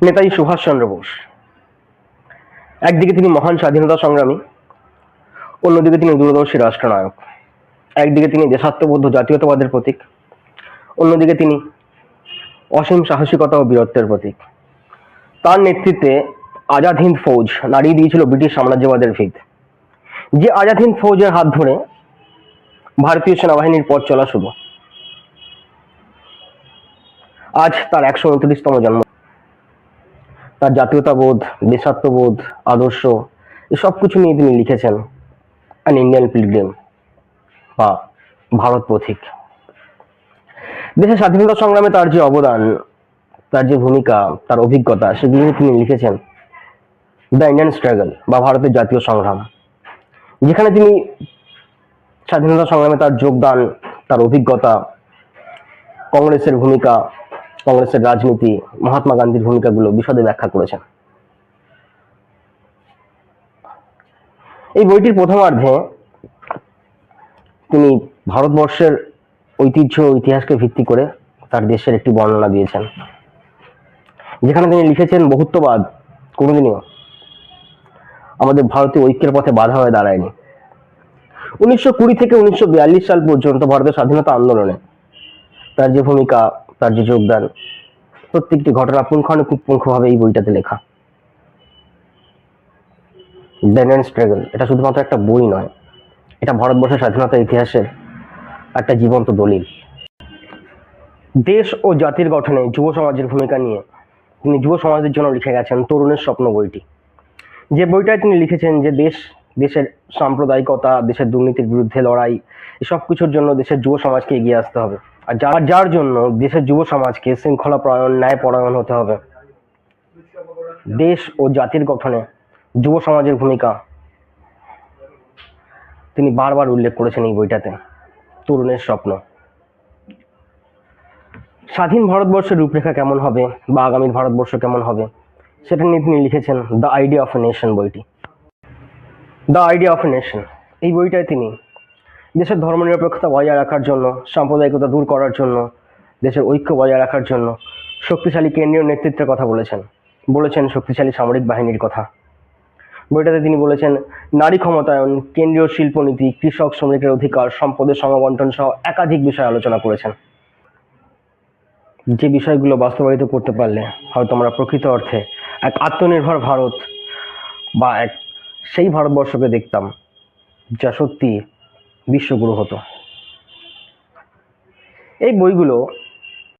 নেতাজি সুভাষচন্দ্র বোস। একদিকে তিনি মহান স্বাধীনতা সংগ্রামী, অন্যদিকে তিনি দূরদর্শী রাষ্ট্রনায়ক। একদিকে তিনি দেশাত্মবোধ জাতীয়তাবাদের প্রতীক, অন্যদিকে তিনি অসীম সাহসিকতা ও বীরত্বের প্রতীক। তার নেতৃত্বে আজাদ হিন্দ ফৌজ নাড়িয়ে দিয়েছিল ব্রিটিশ সাম্রাজ্যবাদের ভিত। যে আজাদ হিন্দ ফৌজের হাত ধরে ভারতীয় সেনাবাহিনীর পথ চলা শুরু। আজ তার ১২৯তম জন্ম। তার জাতীয়তাবোধ, দেশাত্মবোধ, আদর্শ এসব কিছু নিয়ে তিনি লিখেছেন অ্যান ইন্ডিয়ান পিলগ্রিম বা ভারত পথিক। দেশের স্বাধীনতা সংগ্রামে তার যে অবদান, তার যে ভূমিকা, তার অভিজ্ঞতা, সেগুলি তিনি লিখেছেন দ্য ইন্ডিয়ান স্ট্রাগল বা ভারতের জাতীয় সংগ্রাম, যেখানে তিনি স্বাধীনতা সংগ্রামে তার যোগদান, তার অভিজ্ঞতা, কংগ্রেসের ভূমিকা, কংগ্রেসের রাজনীতি, মহাত্মা গান্ধীর ভূমিকাগুলো বিশদে ব্যাখ্যা করেছেন। এই বইটির প্রথমার্ধে তিনি ভারতবর্ষের ঐতিহ্য ইতিহাসকে ভিত্তি করে তার দেশের একটি বর্ণনা দিয়েছেন, যেখানে তিনি লিখেছেন বহুত্ববাদ কোনোদিনও আমাদের ভারতীয় ঐক্যের পথে বাধা হয়ে দাঁড়ায়নি। ১৯২০ থেকে ১৯৪২ সাল পর্যন্ত ভারতের স্বাধীনতা আন্দোলনে তার যে ভূমিকা, তার যে যোগদান, প্রত্যেকটি ঘটনা পুঙ্খানুপুঙ্খভাবে এই বইটাতে লেখা। দ্য ইন্ডিয়ান স্ট্রাগল এটা শুধুমাত্র একটা বই নয়, এটা ভারতবর্ষের স্বাধীনতা ইতিহাসের একটা জীবন্ত দলিল। দেশ ও জাতির গঠনে যুব সমাজের ভূমিকা নিয়ে তিনি যুব সমাজের জন্য লিখে গেছেন তরুণের স্বপ্ন বইটি। যে বইটায় তিনি লিখেছেন যে দেশের সাম্প্রদায়িকতা, দেশের দুর্নীতির বিরুদ্ধে লড়াই, এসব কিছুর জন্য দেশের যুব সমাজকে এগিয়ে আসতে হবে, আর যার জন্য দেশের যুব সমাজকে শৃঙ্খলা পরায়ণ, ন্যায় পরায়ণ হতে হবে। দেশ ও জাতির গঠনে যুব সমাজের ভূমিকা তিনি বারবার উল্লেখ করেছেন এই বইটাতে। তরুণের স্বপ্ন, স্বাধীন ভারতবর্ষের রূপরেখা কেমন হবে বা আগামীর ভারতবর্ষ কেমন হবে সেটা নিয়ে তিনি লিখেছেন the idea of a nation বইটি। The idea of a nation এই বইটায় তিনি দেশের ধর্মনিরপেক্ষতা বজায় রাখার জন্য, সাম্প্রদায়িকতা দূর করার জন্য, দেশের ঐক্য বজায় রাখার জন্য শক্তিশালী কেন্দ্রীয় নেতৃত্বের কথা বলেছেন শক্তিশালী সামরিক বাহিনীর কথা। বইটাতে তিনি বলেছেন নারী ক্ষমতায়ন, কেন্দ্রীয় শিল্পনীতি, কৃষক শ্রমিকের অধিকার, সম্পদের সমবন্টন সহ একাধিক বিষয় আলোচনা করেছেন, যে বিষয়গুলো বাস্তবায়িত করতে পারলে হয়তো আমরা প্রকৃত অর্থে এক আত্মনির্ভর ভারত বা সেই ভারতবর্ষকে দেখতাম যা সত্যি বিশ্বগুরু হতো। এই বইগুলো